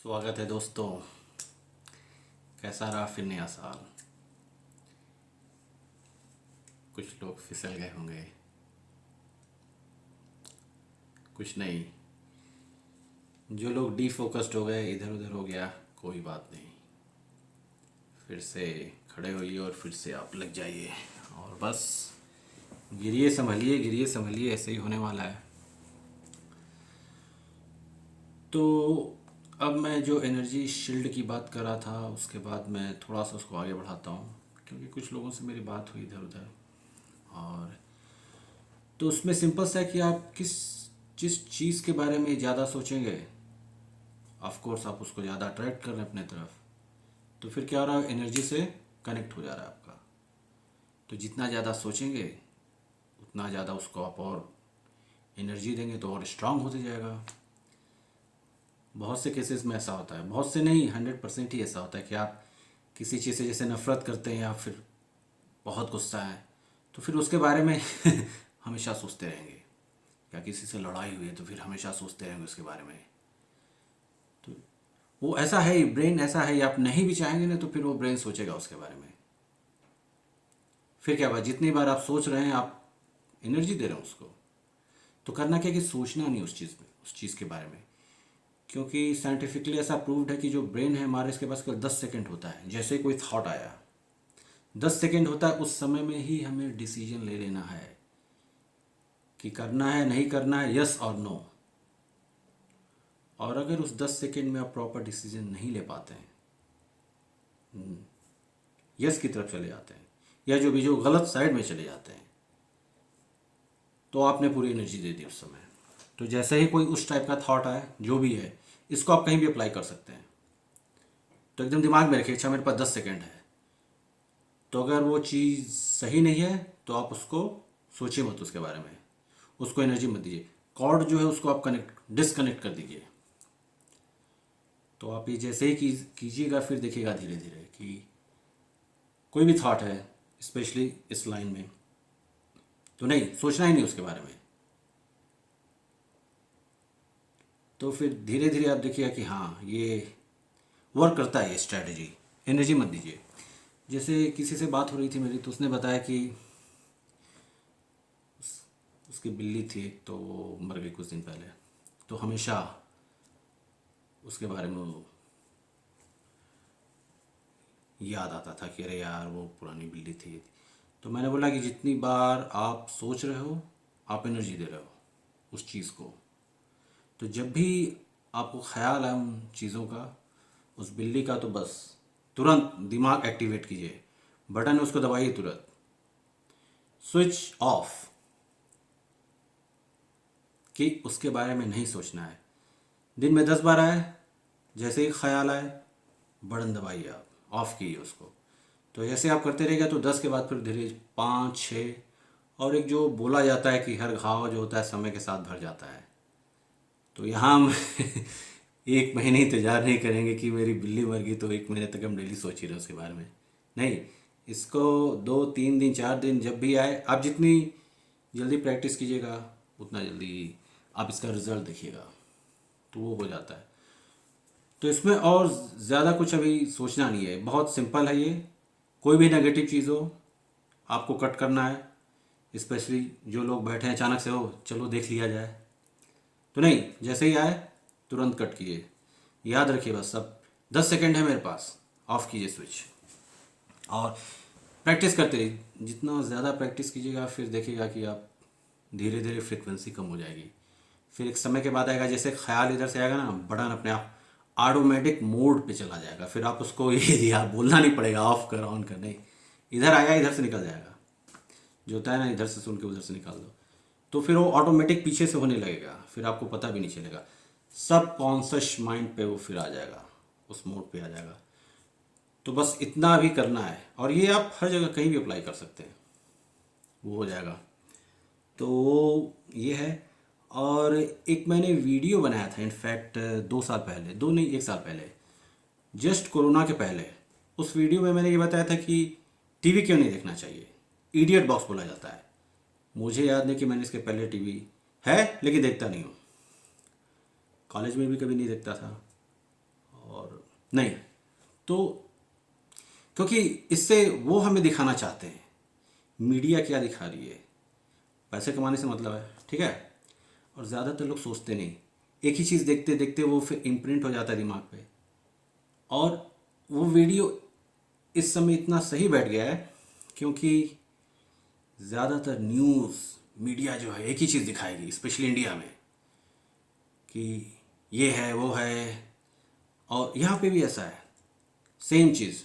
स्वागत है दोस्तों। कैसा रहा फिर नया साल? कुछ लोग फिसल गए होंगे, कुछ नहीं। जो लोग डीफोकस्ड हो गए, इधर उधर हो गया, कोई बात नहीं। फिर से खड़े होइए और फिर से आप लग जाइए और बस गिरिए संभलिए, ऐसे ही होने वाला है। तो अब मैं जो एनर्जी शील्ड की बात कर रहा था, उसके बाद मैं थोड़ा सा उसको आगे बढ़ाता हूँ, क्योंकि कुछ लोगों से मेरी बात हुई इधर उधर। और तो उसमें सिंपल सा है कि आप जिस चीज़ के बारे में ज़्यादा सोचेंगे, ऑफ कोर्स आप उसको ज़्यादा अट्रैक्ट कर रहे हैं अपने तरफ। तो फिर क्या हो रहा है, एनर्जी से कनेक्ट हो जा रहा है आपका। तो जितना ज़्यादा सोचेंगे उतना ज़्यादा उसको आप और एनर्जी देंगे तो और स्ट्रांग होते जाएगा। बहुत से केसेस में ऐसा होता है, बहुत से नहीं, 100% ही ऐसा होता है कि आप किसी चीज़ से जैसे नफ़रत करते हैं या फिर बहुत गुस्सा है, तो फिर उसके बारे में हमेशा सोचते रहेंगे। या किसी से लड़ाई हुई है तो फिर हमेशा सोचते रहेंगे उसके बारे में। तो वो ऐसा है ही, ब्रेन ऐसा है ही, आप नहीं भी चाहेंगे ना तो फिर वो ब्रेन सोचेगा उसके बारे में। फिर क्या बात, जितनी बार आप सोच रहे हैं आप एनर्जी दे रहे हैं उसको। तो करना क्या कि सोचना नहीं उस चीज़ में, उस चीज़ के बारे में। क्योंकि साइंटिफिकली ऐसा प्रूव्ड है कि जो ब्रेन है हमारे, इसके पास केवल 10 सेकेंड होता है। जैसे ही कोई थॉट आया, 10 सेकेंड होता है, उस समय में ही हमें डिसीजन ले लेना है कि करना है नहीं करना है, यस और नो। और अगर उस 10 सेकेंड में आप प्रॉपर डिसीजन नहीं ले पाते हैं, यस की तरफ चले जाते हैं या जो गलत साइड में चले जाते हैं, तो आपने पूरी एनर्जी दे दी उस समय। तो जैसे ही कोई उस टाइप का थॉट आए, जो भी है, इसको आप कहीं भी अप्लाई कर सकते हैं। तो एकदम दिमाग में रखिए, अच्छा मेरे पास 10 सेकेंड है, तो अगर वो चीज़ सही नहीं है तो आप उसको सोचिए मत उसके बारे में, उसको एनर्जी मत दीजिए। कॉर्ड जो है उसको आप डिसकनेक्ट कर दीजिए। तो आप ये जैसे ही कीजिएगा, फिर देखिएगा धीरे धीरे कि कोई भी थॉट है, स्पेशली इस लाइन में, तो नहीं सोचना ही नहीं उसके बारे में। तो फिर धीरे धीरे आप देखिएगा कि हाँ, ये वर्क करता है, ये स्ट्रैटेजी। एनर्जी मत दीजिए। जैसे किसी से बात हो रही थी मेरी, तो उसने बताया कि उसकी बिल्ली थी एक, तो वो मर गई कुछ दिन पहले। तो हमेशा उसके बारे में वो याद आता था कि अरे यार वो पुरानी बिल्ली थी। तो मैंने बोला कि जितनी बार आप सोच रहे हो, आप एनर्जी दे रहे हो उस चीज़ को। तो जब भी आपको ख्याल आए उन चीज़ों का, उस बिल्ली का, तो बस तुरंत दिमाग एक्टिवेट कीजिए, बटन है उसको दबाइए, तुरंत स्विच ऑफ, कि उसके बारे में नहीं सोचना है। दिन में 10 बार आए, जैसे ही ख्याल आए बटन दबाइए, आप ऑफ कीजिए उसको। तो ऐसे आप करते रहिएगा तो 10 के बाद फिर धीरे 5 6। और एक जो बोला जाता है कि हर घाव जो होता है समय के साथ भर जाता है, तो यहाँ हम 1 महीने इंतज़ार नहीं करेंगे कि मेरी बिल्ली मर गई तो 1 महीने तक हम डेली सोच ही रहे उसके बारे में। नहीं, इसको 2 3 दिन 4 दिन जब भी आए, आप जितनी जल्दी प्रैक्टिस कीजिएगा उतना जल्दी आप इसका रिज़ल्ट देखिएगा, तो वो हो जाता है। तो इसमें और ज़्यादा कुछ अभी सोचना नहीं है, बहुत सिंपल है ये। कोई भी नेगेटिव चीज़ हो, आपको कट करना है। स्पेशली जो लोग बैठे हैं, अचानक से हो चलो देख लिया जाए, तो नहीं, जैसे ही आए तुरंत कट कीजिए। याद रखिए बस, सब 10 सेकेंड है मेरे पास, ऑफ कीजिए स्विच। और प्रैक्टिस करते रहिए, जितना ज़्यादा प्रैक्टिस कीजिएगा फिर देखिएगा कि आप धीरे धीरे फ्रिक्वेंसी कम हो जाएगी। फिर एक समय के बाद आएगा, जैसे ख्याल इधर से आएगा ना, बटन अपने आप ऑटोमेटिक मोड पे चला जाएगा। फिर आप उसको ये आप बोलना नहीं पड़ेगा ऑफ कर ऑन कर, नहीं, इधर आएगा इधर से निकल जाएगा। जो होता है ना, इधर से सुन के उधर से निकाल दो, तो फिर वो ऑटोमेटिक पीछे से होने लगेगा, फिर आपको पता भी नहीं चलेगा। सब कॉन्शियस माइंड पे वो फिर आ जाएगा, उस मोड पे आ जाएगा। तो बस इतना भी करना है, और ये आप हर जगह कहीं भी अप्लाई कर सकते हैं, वो हो जाएगा। तो ये है। और एक मैंने वीडियो बनाया था, इनफैक्ट 2 साल पहले, दो नहीं 1 साल पहले, जस्ट कोरोना के पहले। उस वीडियो में मैंने ये बताया था कि टीवी क्यों नहीं देखना चाहिए, इडियट बॉक्स बोला जाता है। मुझे याद नहीं कि मैंने इसके पहले टीवी है, लेकिन देखता नहीं हूँ। कॉलेज में भी कभी नहीं देखता था, नहीं। तो क्योंकि इससे वो हमें दिखाना चाहते हैं, मीडिया क्या दिखा रही है, पैसे कमाने से मतलब है, ठीक है। और ज़्यादातर लोग सोचते नहीं, एक ही चीज़ देखते देखते वो फिर इम्प्रिंट हो जाता है दिमाग पे, और वो वीडियो इस समय इतना सही बैठ गया है क्योंकि ज़्यादातर न्यूज़ मीडिया जो है एक ही चीज़ दिखाएगी, स्पेशली इंडिया में, कि ये है वो है। और यहाँ पे भी ऐसा है, सेम चीज़,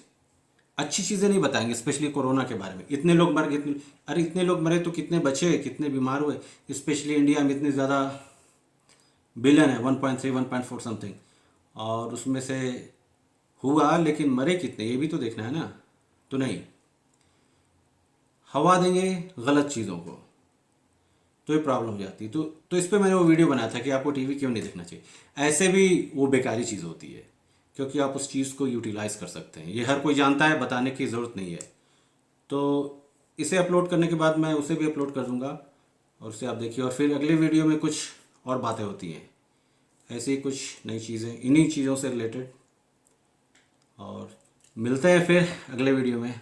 अच्छी चीज़ें नहीं बताएंगे, स्पेशली कोरोना के बारे में। इतने लोग मर गए, अरे इतने लोग मरे तो कितने बचे, कितने बीमार हुए, स्पेशली इंडिया में इतने ज़्यादा बिलियन है, 1.3 1.4 समथिंग, और उसमें से हुआ लेकिन मरे कितने, ये भी तो देखना है ना। तो नहीं, हवा देंगे गलत चीज़ों को तो ये प्रॉब्लम हो जाती है। तो इस पे मैंने वो वीडियो बनाया था कि आपको टीवी क्यों नहीं देखना चाहिए। ऐसे भी वो बेकारी चीज़ होती है, क्योंकि आप उस चीज़ को यूटिलाइज कर सकते हैं, ये हर कोई जानता है, बताने की ज़रूरत नहीं है। तो इसे अपलोड करने के बाद मैं उसे भी अपलोड कर दूंगा, और उसे आप देखिए, और फिर अगले वीडियो में कुछ और बातें होती हैं, ऐसे ही कुछ नई चीज़ें इन्हीं चीज़ों से रिलेटेड। और मिलते हैं फिर अगले वीडियो में।